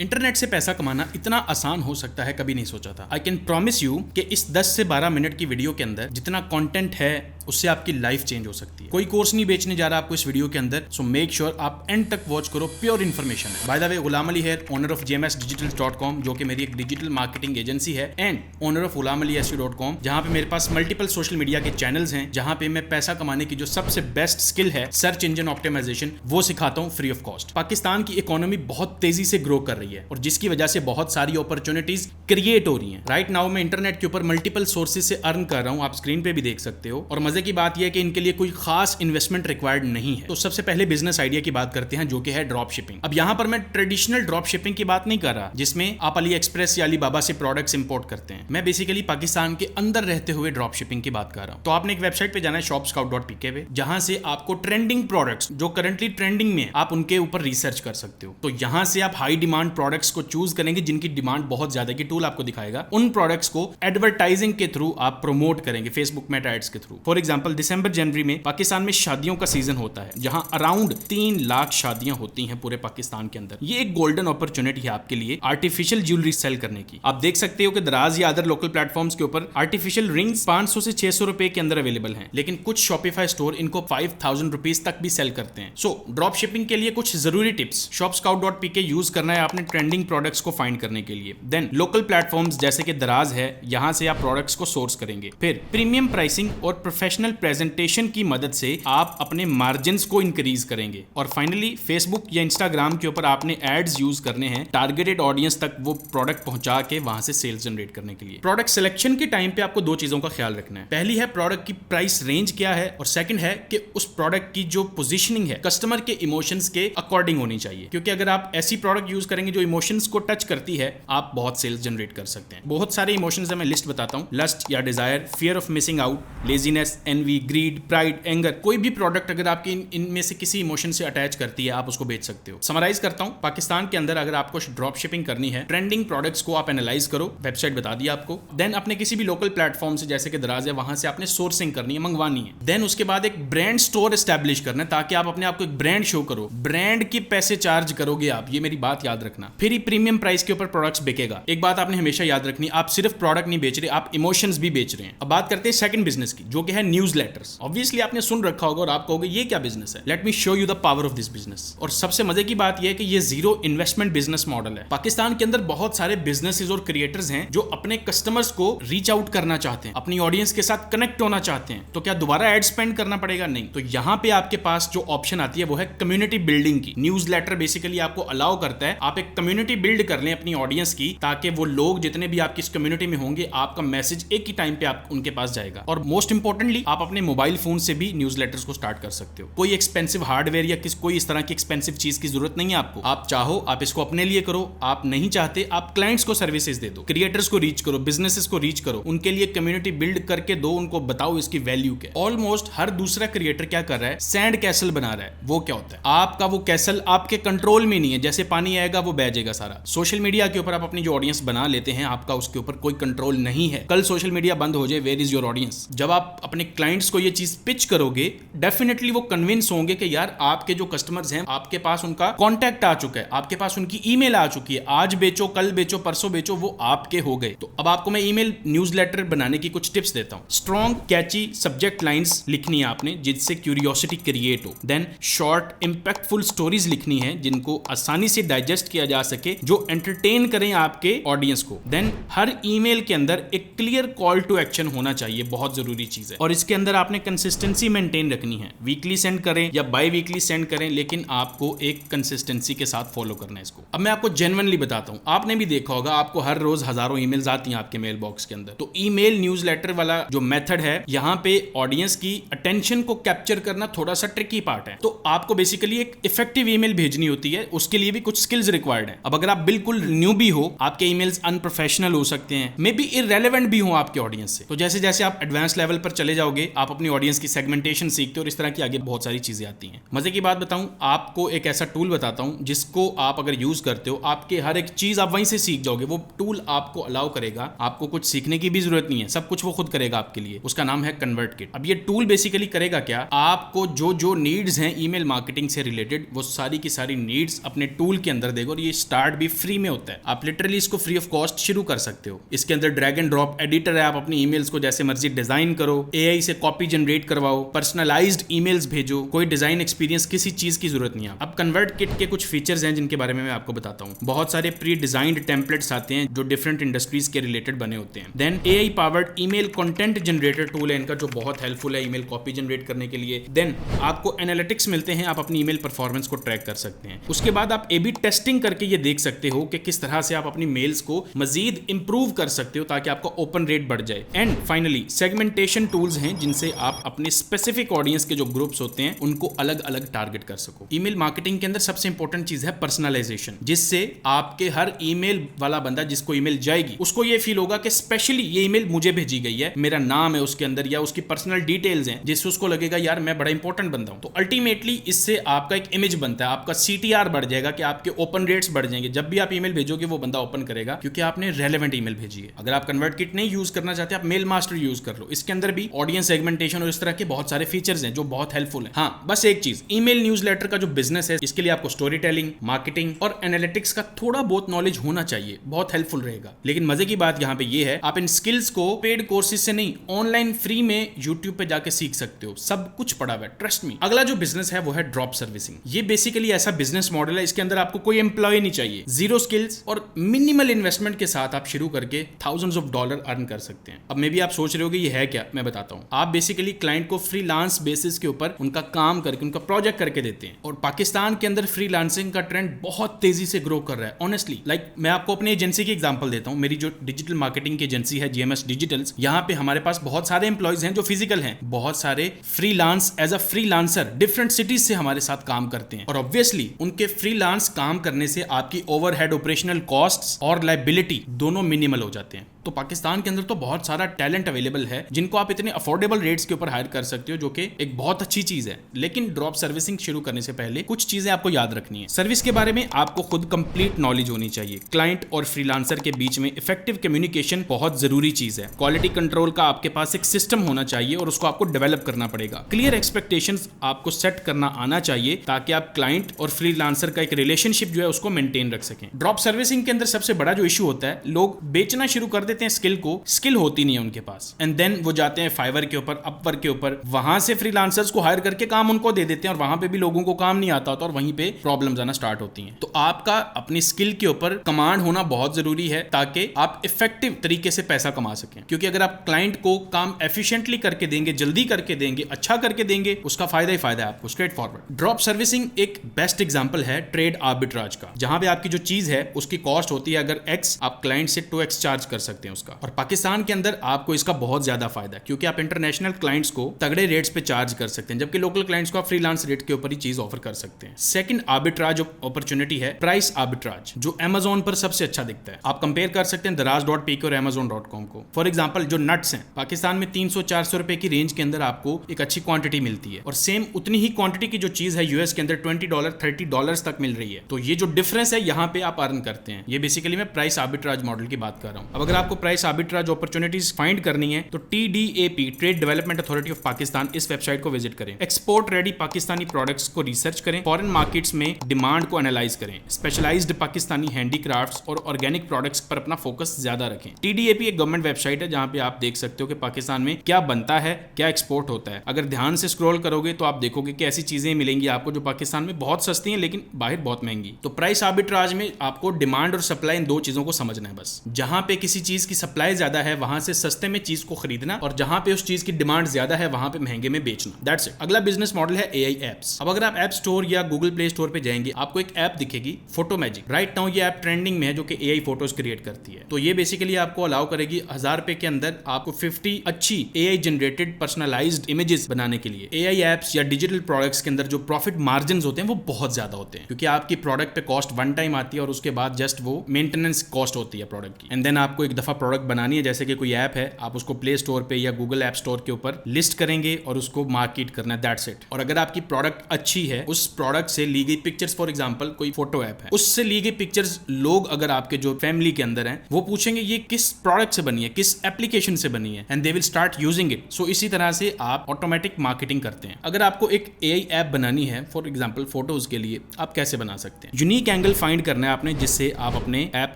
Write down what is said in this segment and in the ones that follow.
Internet से पैसा कमाना इतना आसान हो सकता है कभी नहीं सोचा था। आई कैन प्रॉमिस यू कि इस 10 से 12 मिनट की वीडियो के अंदर जितना कंटेंट है उससे आपकी लाइफ चेंज हो सकती है। कोई कोर्स नहीं बेचने जा रहा आपको इस वीडियो के अंदर, सो मेक श्योर आप एंड तक वॉच करो। प्योर इन्फॉर्मेशन है। By the way, Ghulam Ali है, ओनर ऑफ gmsdigitals.com, जो कि मेरी एक डिजिटल मार्केटिंग एजेंसी है, एंड ओनर ऑफ gulamaliysu.com, जहां पे मेरे पास मल्टीपल सोशल मीडिया के चैनल्स हैं, जहां पे मैं पैसा कमाने की जो सबसे बेस्ट स्किल है, सर्च इंजन ऑप्टिमाइजेशन, वो सिखाता हूं फ्री ऑफ कॉस्ट। पाकिस्तान की इकोनॉमी बहुत तेजी से ग्रो कर रही है और जिसकी वजह से बहुत सारी अपॉर्चुनिटीज क्रिएट हो रही हैं। राइट नाउ मैं इंटरनेट के ऊपर मल्टीपल सोर्सेज से अर्न कर रहा हूं, आप स्क्रीन पे भी देख सकते हो। और मजे की बात यह है कि इनके लिए कोई खास इन्वेस्टमेंट रिक्वायर्ड नहीं है। तो सबसे पहले बिजनेस आइडिया की बात करते हैं, जो कि है ड्रॉप शिपिंग। अब यहां पर मैं ट्रेडिशनल ड्रॉप शिपिंग की बात नहीं कर रहा जिसमें आप अली एक्सप्रेस या अलीबाबा से प्रोडक्ट्स इंपोर्ट करते हैं। मैं बेसिकली पाकिस्तान के अंदर रहते हुए ड्रॉप शिपिंग की बात कर रहा हूं। तो आपने एक वेबसाइट पे जाना है shopscout.pk पे, जहां से आपको ट्रेंडिंग प्रोडक्ट्स जो करंटली ट्रेंडिंग में आप उनके ऊपर रिसर्च कर सकते हो। तो यहां से आप हाई डिमांड प्रोडक्ट्स को चूज करेंगे जिनकी डिमांड बहुत ज्यादा की टूल आपको दिखाएगा। उन प्रोडक्ट्स को एडवर्टाइजिंग के थ्रू आप प्रमोट करेंगे, फेसबुक मेटा एड्स के थ्रू। फॉर एग्जांपल, दिसंबर जनवरी में पाकिस्तान में शादियों का सीजन होता है, जहां अराउंड 3 लाख शादियां होती हैं पूरे पाकिस्तान के अंदर। ये एक गोल्डन अपॉर्चुनिटी है आपके लिए आर्टिफिशियल ज्वेलरी सेल करने की। आप देख सकते हो कि दराज या अदर लोकल प्लेटफॉर्म्स के ऊपर आर्टिफिशियल रिंग्स 500 से 600 रुपए के अंदर अवेलेबल हैं, लेकिन कुछ शॉपिफाई स्टोर इनको 5000 रुपीज तक भी सेल करते हैं। सो ड्रॉप शिपिंग के लिए कुछ जरूरी टिप्स। shopscout.pk यूज करना है आपने ट्रेंडिंग प्रोडक्ट्स को फाइंड करने के लिए। देन लोकल प्लेटफॉर्म्स जैसे कि दराज है, यहां से आप प्रोडक्ट्स को सोर्स करेंगे। फिर प्रीमियम प्राइसिंग और प्रोफेशनल प्रेजेंटेशन की मदद से आप अपने मार्जिन्स को इंक्रीज करेंगे। और फाइनली फेसबुक या इंस्टाग्राम के ऊपर आपने एड्स यूज करने हैं टारगेटेड ऑडियंस तक वो प्रोडक्ट पहुंचा के वहां से सेल्स जनरेट करने के लिए। प्रोडक्ट सिलेक्शन के टाइम पे आपको दो चीजों का ख्याल रखना है। पहली है प्रोडक्ट की प्राइस रेंज क्या है, और सेकंड है कि उस प्रोडक्ट की जो पोजीशनिंग है कस्टमर के इमोशंस के अकॉर्डिंग होनी चाहिए। क्योंकि अगर आप ऐसी प्रोडक्ट यूज करेंगे जो इमोशंस को टच करती है, आप बहुत सेल्स जनरेट कर सकते हैं। बहुत सारे इमोशंस है, मैं लिस्ट बताता हूं। लस्ट या desire, fear of missing out, laziness, envy, greed, pride, anger. कोई भी प्रोडक्ट अगर आपकी इनमें से किसी इमोशन से अटैच करती है, आप उसको बेच सकते हो। समराइज करता हूं, पाकिस्तान के अंदर अगर आपको ड्रॉप शिपिंग करनी है, ट्रेंडिंग प्रोडक्ट्स को आप एनालाइज करो, वेबसाइट बता दिया आपको। देन अपने किसी भी लोकल प्लेटफॉर्म से जैसे कि दराज है, वहां से आपने सोर्सिंग करनी है, मंगवानी है। देन उसके बाद एक ब्रांड स्टोर एस्टैब्लिश करना है, ताकि आप अपने आप को एक ब्रांड शो करो। ब्रांड के पैसे चार्ज करोगे आप, ये मेरी बात याद रखना। फिर ही प्रीमियम प्राइस के ऊपर प्रोडक्ट्स बिकेगा। एक बात आपने हमेशा याद रखनी, आप सिर्फ प्रोडक्ट नहीं बेच रहे, आप इमोशंस भी बेच रहे हैं। अब बात करते हैं सेकंड बिजनेस की, जो कि है न्यूज लेटर्स। ऑब्वियसली आपने सुन रखा होगा और आप कहोगे ये क्या बिजनेस है। Let me show you the power of this business. और सबसे मजे की बात यह है कि ये जीरो इन्वेस्टमेंट बिजनेस मॉडल है। पाकिस्तान के अंदर बहुत सारे बिजनेसेस और क्रिएटर्स हैं जो अपने कस्टमर्स को रीच आउट करना चाहते हैं, अपनी ऑडियंस के साथ कनेक्ट होना चाहते हैं। तो क्या दोबारा एड स्पेंड करना पड़ेगा? नहीं। तो यहां पे आपके पास जो ऑप्शन आती है वो है कम्युनिटी बिल्डिंग की। न्यूज लेटर बेसिकली आपको अलाउ करता है आप एक कम्युनिटी बिल्ड कर लें अपनी ऑडियंस की, ताकि वो लोग जितने भी आपकी इस कम्युनिटी में होंगे, आपका मैसेज एक ही टाइम पे आप उनके पास जाएगा। और मोस्ट इंपॉर्टेंटली, आप अपने मोबाइल फोन से भी न्यूज लेटर्स को स्टार्ट कर सकते हो। कोई एक्सपेंसिव हार्डवेयर या कोई इस तरह की एक्सपेंसिव चीज की जरूरत नहीं है आपको। आप चाहो आप इसको अपने लिए करो, आप नहीं चाहते आप क्लाइंट्स को सर्विसेज दे दो, क्रिएटर्स को रीच करो, बिजनेसेस को रीच करो, उनके लिए कम्युनिटी बिल्ड करके दो, उनको बताओ इसकी वैल्यू क्या। ऑलमोस्ट हर दूसरा क्रिएटर क्या कर रहा है, सैंड कैसल बना रहा है। वो क्या होता है, आपका वो कैसल आपके कंट्रोल में नहीं है, जैसे पानी आएगा वो बह जाएगा सारा। सोशल मीडिया के ऊपर आप अपनी जो ऑडियंस बना लेते हैं, आपका उसके ऊपर कोई कंट्रोल नहीं है। कल सोशल मीडिया बंद हो जाए, वेयर इज योर ऑडियंस। जब आप अपने क्लाइंट्स को ये चीज पिच करोगे, डेफिनेटली वो कन्विंस होंगे कि यार आपके जो कस्टमर्स हैं, आपके पास उनका कॉन्टैक्ट आ चुका है, आपके पास उनकी ईमेल आ चुकी है, आज बेचो, कल बेचो, परसों बेचो, वो आपके हो गए। तो अब आपको मैं ईमेल न्यूज़लेटर बनाने की कुछ टिप्स देता हूं। स्ट्रॉन्ग कैची सब्जेक्ट लाइंस लिखनी है आपने, जिससे क्यूरियोसिटी क्रिएट हो। देन शॉर्ट इंपैक्टफुल स्टोरीज लिखनी है, जिनको आसानी से डाइजेस्ट किया जा सके, जो एंटरटेन करें आपके ऑडियंस को। देन हर ईमेल के अंदर एक क्लियर कॉल टू एक्शन होना चाहिए, बहुत जरूरी चीज है। और इसके अंदर आपने कंसिस्टेंसी मेंटेन रखनी है। वीकली सेंड करें या बाई वीकली सेंड करें, लेकिन आपको एक कंसिस्टेंसी के साथ फॉलो करना है इसको। अब मैं आपको जेन्युइनली बताता हूं, आपने भी देखा होगा, आपको हर रोज हजारों ईमेल्स आती हैं आपके मेल बॉक्स के अंदर। तो ईमेल न्यूज़लेटर वाला जो मेथड है, यहां पे ऑडियंस की अटेंशन को कैप्चर करना थोड़ा सा ट्रिकी पार्ट है। तो आपको बेसिकली एक इफेक्टिव ईमेल भेजनी होती है, उसके लिए भी कुछ स्किल्स रिक्वायर्ड है। अब अगर आप बिल्कुल न्यू भी हो, आपके ईमेल्स अनप्रोफेशनल हो सकते हैं, मे बी इररेलेवेंट भी हो आपके ऑडियंस से। तो जैसे जैसे आप एडवांस लेवल पर चले जाओगे, जाओगे, आप अपनी ऑडियंस की सेगमेंटेशन सीखते हो और इस तरह की आगे बहुत सारी चीजें आती हैं। मजे की बात बताऊं, आपको एक ऐसा टूल बताता हूं जिसको आप अगर यूज करते हो, आपके हर एक चीज आप वहीं से सीख जाओगे। वो टूल आपको अलाउ करेगा, आपको कुछ सीखने की भी जरूरत नहीं है, सब कुछ वो खुद करेगा आपके लिए। उसका नाम है कन्वर्टकिट। अब ये टूल बेसिकली करेगा क्या, आपको जो जो नीड्स हैं ईमेल मार्केटिंग से रिलेटेड, वो सारी की सारी नीड्स अपने टूल के अंदर देगा। और ये स्टार्ट भी फ्री में होता है, आप लिटरली इसको फ्री ऑफ कॉस्ट शुरू कर सकते हो। इसके अंदर ड्रैग एंड ड्रॉप एडिटर है, आप अपनी ईमेल्स को जैसे मर्जी डिजाइन करो, एआई से कॉपी जनरेट करवाओ, पर्सनलाइज्ड ईमेल्स भेजो, कोई डिजाइन एक्सपीरियंस किसी चीज की जरूरत नहीं है। अब कन्वर्टकिट के कुछ फीचर्स हैं जिनके बारे में मैं आपको बताता हूं। बहुत सारे प्री डिजाइंड टेम्पलेट्स आते हैं जो डिफरेंट इंडस्ट्रीज के रिलेटेड बने होते हैं। Then AI powered email content generator tool है इनका, जो बहुत हेल्पफुल है ईमेल कॉपी जनरेट करने के लिए। देन आपको एनालिटिक्स मिलते हैं, आप अपनी ईमेल परफॉर्मेंस को ट्रैक कर सकते हैं। उसके बाद आप ए बी टेस्टिंग करके ये देख सकते हो कि किस तरह से आप अपनी मेल्स को मजीद इंप्रूव कर सकते हो ताकि आपका ओपन रेट बढ़ जाए। एंड फाइनली सेगमेंटेशन टूल्स हैं जिनसे आप अपने स्पेसिफिक ऑडियंस के जो ग्रुप्स होते हैं उनको अलग अलग टारगेट कर सको। ईमेल मार्केटिंग के अंदर सबसे इंपॉर्टेंट चीज है पर्सनलाइजेशन, जिससे आपके हर ईमेल वाला बंदा जिसको ईमेल जाएगी उसको ये फील होगा कि स्पेशली ये ईमेल मुझे भेजी गई है, मेरा नाम है उसके अंदर या उसकी पर्सनल डिटेल्स हैं, जिससे उसको लगेगा यार मैं बड़ा इंपॉर्टेंट बंदा हूं। तो अल्टीमेटली इससे आपका एक इमेज बनता है, आपका सीटीआर बढ़ जाएगा कि आपके ओपन रेट्स बढ़ जाएंगे। जब भी आप ईमेल भेजोगे वो बंदा ओपन करेगा क्योंकि आपने रेलेवेंट ईमेल भेजी है। अगर आप कन्वर्टकिट नहीं यूज करना चाहते, आप मेल मास्टर यूज कर लो। इसके अंदर भी ऑडियंस सेगमेंटेशन और इस तरह के बहुत सारे फीचर्स हैं जो बहुत हेल्पफुल है। हाँ, बस एक चीज, ईमेल न्यूज़लेटर का जो बिजनेस है इसके लिए आपको स्टोरी टेलिंग, मार्केटिंग और एनालिटिक्स का थोड़ा बहुत नॉलेज होना चाहिए, बहुत हेल्पफुल रहेगा। लेकिन मजे की बात यहाँ पे ये है, आप इन स्किल्स को पेड कोर्सेज से नहीं, ऑनलाइन फ्री में यूट्यूब पे जाके सीख सकते हो। सब कुछ पड़ा हुआ है, ट्रस्ट मी। अगला जो बिजनेस है वो है ड्रॉप सर्विसिंग। ये बेसिकली ऐसा बिजनेस मॉडल है, इसके अंदर आपको कोई एम्प्लॉय नहीं चाहिए, जीरो स्किल्स और मिनिमल इन्वेस्टमेंट के साथ आप शुरू करके थाउजेंड्स ऑफ डॉलर अर्न कर सकते हैं। अब मे बी आप सोच रहे होगे ये है क्या, मैं बताता हूं। आप बेसिकली क्लाइंट को फ्रीलांस बेसिस के ऊपर उनका काम करके, उनका प्रोजेक्ट करके देते हैं। और पाकिस्तान के अंदर फ्रीलांसिंग का ट्रेंड बहुत तेजी से ग्रो कर रहा है। ऑनेस्टली मैं आपको अपनी एजेंसी की एग्जांपल देता हूं। मेरी जो डिजिटल मार्केटिंग की एजेंसी है जीएमएस डिजिटल्स, यहां पे हमारे पास बहुत सारे एम्प्लॉयज हैं जो फिजिकल हैं, बहुत सारे freelance as a freelancer different cities से हमारे साथ काम करते हैं। और ऑब्वियसली उनके फ्रीलांस काम करने से आपकी ओवरहेड ऑपरेशनल कॉस्ट्स और लायबिलिटी दोनों मिनिमल हो जाते हैं। तो पाकिस्तान के अंदर तो बहुत सारा टैलेंट अवेलेबल है जिनको आप इतने अफोर्डेबल रेट्स के ऊपर हायर कर सकते हो, जो कि एक बहुत अच्छी चीज है। लेकिन ड्रॉप सर्विसिंग शुरू करने से पहले कुछ चीजें आपको याद रखनी है। सर्विस के बारे में आपको खुद कंप्लीट नॉलेज होनी चाहिए। क्लाइंट और फ्रीलांसर के बीच में इफेक्टिव कम्युनिकेशन बहुत जरूरी चीज है। क्वालिटी कंट्रोल का आपके पास एक सिस्टम होना चाहिए और उसको आपको डेवलप करना पड़ेगा। क्लियर एक्सपेक्टेशंस आपको सेट करना आना चाहिए ताकि आप क्लाइंट और फ्रीलांसर का एक रिलेशनशिप जो है उसको मेंटेन रख सकें। ड्रॉप सर्विसिंग के अंदर सबसे बड़ा जो इशू होता है, लोग बेचना शुरू कर देते हैं स्किल को, स्किल होती नहीं है उनके पास, एंड देन वो जाते हैं फाइवर के ऊपर, अपवर्क के ऊपर, वहां से फ्रीलांसर्स को हायर करके काम उनको दे देते हैं और वहां पे भी लोगों को काम नहीं आता होता और वहीं पे प्रॉब्लम्स आना स्टार्ट होती हैं। तो आपका अपनी स्किल के ऊपर कमांड होना बहुत जरूरी है ताकि आप इफेक्टिव तरीके से पैसा कमा सकें। क्योंकि अगर आप क्लाइंट को काम एफिशिएंटली करके देंगे, जल्दी करके देंगे, अच्छा करके देंगे, उसका फायदा ही फायदा है आपको, स्ट्रेट फॉरवर्ड। ड्रॉप सर्विसिंग एक बेस्ट एग्जांपल है ट्रेड आर्बिट्राज का, जहां पे आपकी जो चीज है उसकी कॉस्ट होती है अगर x, आप क्लाइंट से 2x चार्ज कर सकते हैं उसका। और पाकिस्तान के अंदर आपको इसका बहुत ज्यादा फायदा है क्योंकि आप इंटरनेशनल क्लाइंट्स को तगड़े रेट्स पे चार्ज कर सकते हैं, जबकि लोकल क्लाइंट्स को आप फ्रीलांस रेट के ऊपर ही चीज ऑफर कर सकते हैं। सेकंड आर्बिट्राज अपॉर्चुनिटी है प्राइस आर्बिट्राज, जो Amazon पर सबसे अच्छा दिखता है। आप कंपेयर कर सकते हैं दराज.pk और Amazon.com को। फॉर एग्जांपल जो नट्स हैं पाकिस्तान में 300-400 रुपए की रेंज के अंदर आपको एक अच्छी क्वांटिटी मिलती है और सेम उतनी ही क्वांटिटी की जो चीज है यूएस के अंदर $20 $30 तक मिल रही है। तो ये जो डिफरेंस है यहाँ पे आप अर्न करते हैं। ये बेसिकली मैं प्राइस आर्बिट्राज मॉडल की बात कर रहा हूँ। अब अगर आपको प्राइस आर्बिट्राज अपॉर्चुनिटीज फाइंड करनी है तो TDAP trade development authority of Pakistan, इस वेबसाइट को विजिट करें। एक्सपोर्ट रेडी पाकिस्तानी प्रोडक्ट्स को रिसर्च करें, फॉरेन मार्केट्स में डिमांड को एनालाइज करें, स्पेशलाइज्ड पाकिस्तानी हैंडीक्राफ्ट्स और ऑर्गेनिक प्रोडक्ट्स पर अपना फोकस ज्यादा रखें। TDAP एक गवर्नमेंट वेबसाइट है जहां पे आप देख सकते हो कि पाकिस्तान में क्या बनता है, क्या एक्सपोर्ट होता है। अगर ध्यान से स्क्रॉल करोगे तो आप देखोगे कि ऐसी चीजें मिलेंगी आपको जो पाकिस्तान में बहुत सस्ती हैं लेकिन बाहर बहुत महंगी। तो प्राइस आर्बिट्राज में आपको डिमांड और सप्लाई इन दो चीजों को समझना है बस। जहां पे किसी चीज की सप्लाई ज्यादा है वहां से सस्ते में चीज को खरीदना और जहां पे उस चीज की डिमांड ज्यादा है वहां पे महंगे में बेचना। That's it. अगला बिजनेस मॉडल है AI एप्स। अब अगर आप ऐप स्टोर या गूगल प्ले स्टोर पे जाएंगे आपको एक ऐप दिखेगी फोटो मैजिक। राइट नाउ ये ऐप ट्रेंडिंग में है जो कि AI फोटोज क्रिएट करती है। तो ये बेसिकली आपको अलाउ करेगी 1000 रुपए के अंदर आपको 50 अच्छी AI जनरेटेड पर्सनलाइज्ड इमेजेस बनाने के लिए। AI एप्स या डिजिटल प्रोडक्ट्स के अंदर जो प्रॉफिट मार्जिन होते हैं वो बहुत ज्यादा होते हैं क्योंकि आपकी प्रोडक्ट पे कॉस्ट वन टाइम आती है और उसके बाद जस्ट वो मेंटेनेंस कॉस्ट होती है प्रोडक्ट की, एंड देन आपको एक दफा दफा प्रोडक्ट बनानी है, जैसे कि कोई ऐप है, आप उसको प्ले स्टोर पे या गूगल ऐप स्टोर के ऊपर लिस्ट करेंगे और उसको मार्केट करना है, दैट्स इट। और अगर आपकी प्रोडक्ट अच्छी है, उस प्रोडक्ट से ली गई पिक्चर्स, फॉर एग्जांपल कोई फोटो ऐप है, उससे ली गई पिक्चर्स लोग अगर आपके जो फैमिली के अंदर हैं वो पूछेंगे ये किस प्रोडक्ट से बनी है, किस एप्लीकेशन से बनी है, and they will start using it. So इसी तरह से आप ऑटोमेटिक मार्केटिंग करते हैं। अगर आपको एक एआई ऐप बनानी है फॉर एग्जांपल फोटोज के लिए, आप कैसे बना सकते हैं? यूनिक एंगल फाइंड करना है आपने जिससे आप अपने ऐप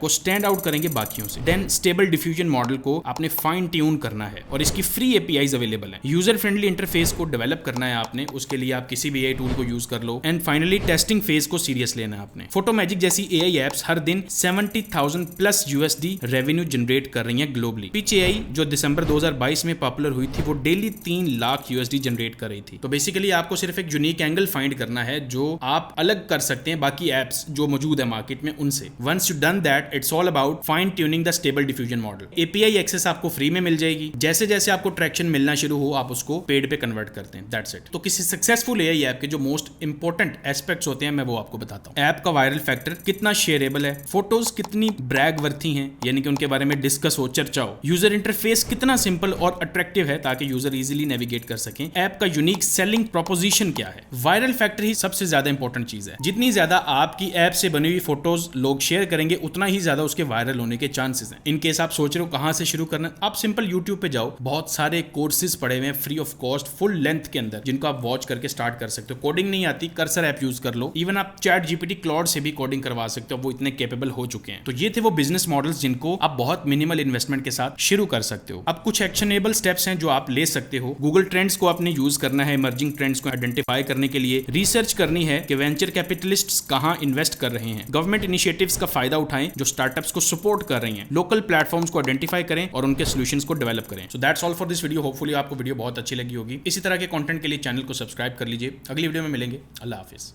को स्टैंड आउट करेंगे बाकियों से। देन स्टेबल डिफ्यूजन मॉडल को आपने फाइन ट्यून करना है और इसकी फ्री एपीआईज अवेलेबल है। यूजर फ्रेंडली इंटरफेस को डेवलप करना है आपने, उसके लिए आप किसी भी एआई टूल को यूज कर लो। एंड फाइनली टेस्टिंग फेज को सीरियस लेना है आपने। फोटो मैजिक जैसी एआई एप्स हर दिन 70,000 प्लस यूएसडी रेवेन्यू जनरेट कर रही हैं ग्लोबली। पिच एआई जो दिसंबर 2022 में पॉपुलर हुई थी, वो डेली 3 लाख यूएसडी जनरेट कर रही थी। तो बेसिकली आपको सिर्फ एक यूनिक एंगल फाइंड करना है जो आप अलग कर सकते हैं बाकी एप्स जो मौजूद है मार्केट में उनसे। Once you done that, it's all about fine tuning the stable diffusion model. API access आपको फ्री में मिल जाएगी, जैसे जैसे आपको ट्रैक्शन मिलना शुरू हो आप उसको पेड पे कन्वर्ट करते हैं, दैट्स इट। तो किसी सक्सेसफुल एआई ऐप के जो मोस्ट इंपॉर्टेंट एस्पेक्ट्स होते हैं मैं वो आपको बताता हूँ। ऐप का वायरल फैक्टर कितना शेयरेबल है, फोटोज कितनी ब्रैग वर्थी हैं, यानी कि उनके बारे में डिस्कस हो, चर्चा हो, यूजर इंटरफेस कितना सिंपल और अट्रैक्टिव है ताकि यूजर इजीली नेविगेट कर सकें, ऐप का यूनिक सेलिंग प्रोपोजिशन क्या है। वायरल फैक्टर ही सबसे ज्यादा इंपॉर्टेंट चीज है। जितनी ज्यादा आपकी ऐप से बनी हुई फोटोज लोग शेयर करेंगे उतना ही ज्यादा उसके वायरल होने के चांसेस हैं। इन केस आप सोच रहे हो कहां से शुरू करना, आप सिंपल यूट्यूब पे जाओ, बहुत सारे कोर्सेज पड़े हुए हैं free of cost full length के अंदर जिनको आप वॉच करके स्टार्ट कर सकते हो। कोडिंग नहीं आती, कर्सर ऐप यूज कर लो, इवन आप चैट जीपीटी क्लॉड से भी कोडिंग करवा सकते हो, वो इतने कैपेबल हो चुके हैं। तो ये थे वो बिजनेस मॉडल्स जिनको आप बहुत मिनिमल इन्वेस्टमेंट के साथ शुरू कर सकते हो। अब कुछ एक्शनेबल स्टेप्स हैं जो आप ले सकते हो। गूगल ट्रेंड्स को आपने यूज करना है, इमर्जिंग ट्रेंड्स को आइडेंटिफाई करने के लिए रिसर्च करनी है कि वेंचर कैपिटलिस्ट्स कहां इन्वेस्ट कर रहे हैं। गवर्नमेंट इनिशिएटिव्स का फायदा उठाएं जो स्टार्टअप्स को सपोर्ट कर रही हैं। लोकल प्लेटफॉर्म्स को आइडेंटिफाई करें और उनके सॉल्यूशंस को डेवलप करें। So that's all for this video. Hopefully आपको वीडियो बहुत अच्छी लगी होगी। इसी तरह के कंटेंट के लिए चैनल को सब्सक्राइब कर लीजिए। अगली वीडियो में मिलेंगे। अल्लाह हाफिज।